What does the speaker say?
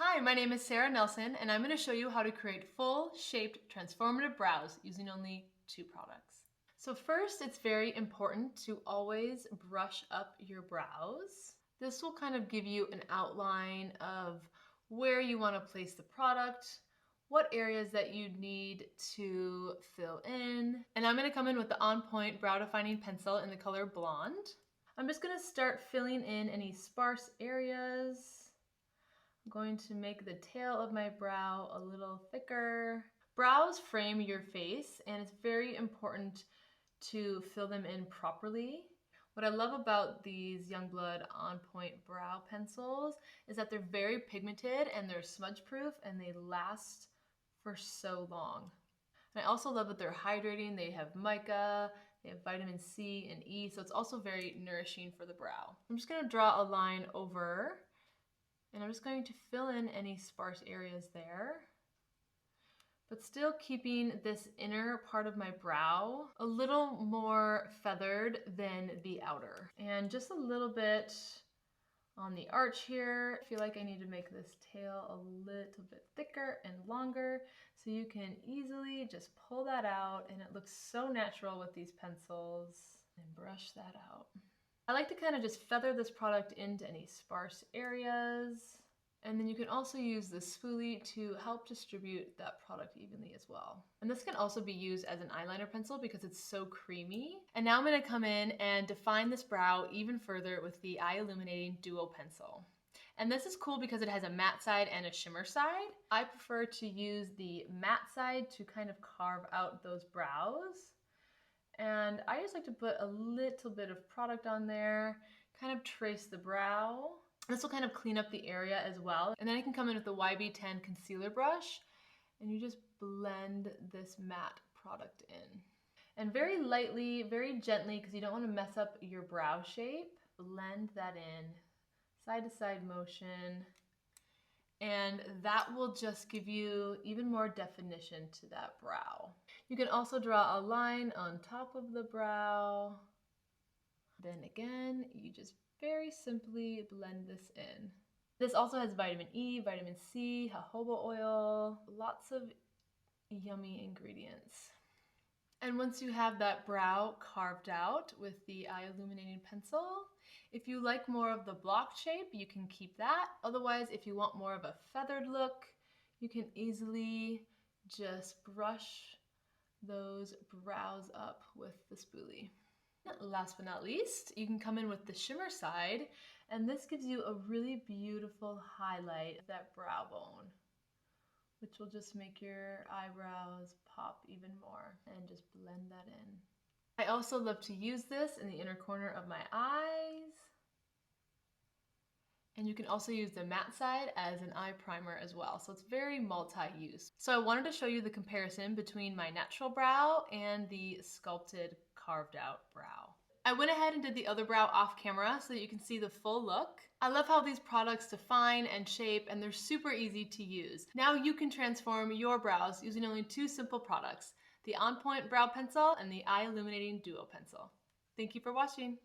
Hi, my name is Sarah Nelson, and I'm going to show you how to create full-shaped transformative brows using only 2 products. So first, it's very important to always brush up your brows. This will kind of give you an outline of where you want to place the product, what areas that you need to fill in. And I'm going to come in with the On Point Brow Defining Pencil in the color Blonde. I'm just going to start filling in any sparse areas. I'm going to make the tail of my brow a little thicker. Brows frame your face, and it's very important to fill them in properly. What I love about these Youngblood On Point brow pencils is that they're very pigmented and they're smudge proof and they last for so long. And I also love that they're hydrating. They have mica, they have vitamin C and E, so it's also very nourishing for the brow. I'm just gonna draw a line over, and I'm just going to fill in any sparse areas there, but still keeping this inner part of my brow a little more feathered than the outer. And just a little bit on the arch here. I feel like I need to make this tail a little bit thicker and longer, so you can easily just pull that out, and it looks so natural with these pencils. And brush that out. I like to kind of just feather this product into any sparse areas. And then you can also use the spoolie to help distribute that product evenly as well. And this can also be used as an eyeliner pencil because it's so creamy. And now I'm going to come in and define this brow even further with the Eye Illuminating Duo Pencil. And this is cool because it has a matte side and a shimmer side. I prefer to use the matte side to kind of carve out those brows. And I just like to put a little bit of product on there, kind of trace the brow. This will kind of clean up the area as well. And then I can come in with the YB10 concealer brush, and you just blend this matte product in. And very lightly, very gently, because you don't want to mess up your brow shape, blend that in, side to side motion. And that will just give you even more definition to that brow. You can also draw a line on top of the brow. Then again, you just very simply blend this in. This also has vitamin E, vitamin C, jojoba oil, lots of yummy ingredients. And once you have that brow carved out with the Eye Illuminating Pencil, if you like more of the block shape, you can keep that. Otherwise, if you want more of a feathered look, you can easily just brush those brows up with the spoolie. Last but not least, you can come in with the shimmer side, and this gives you a really beautiful highlight of that brow bone, which will just make your eyebrows pop even more, and just blend that in. I also love to use this in the inner corner of my eyes. And you can also use the matte side as an eye primer as well. So it's very multi-use. So I wanted to show you the comparison between my natural brow and the sculpted carved out brow. I went ahead and did the other brow off camera so that you can see the full look. I love how these products define and shape, and they're super easy to use. Now you can transform your brows using only 2 simple products, the On Point Brow Pencil and the Eye Illuminating Duo Pencil. Thank you for watching.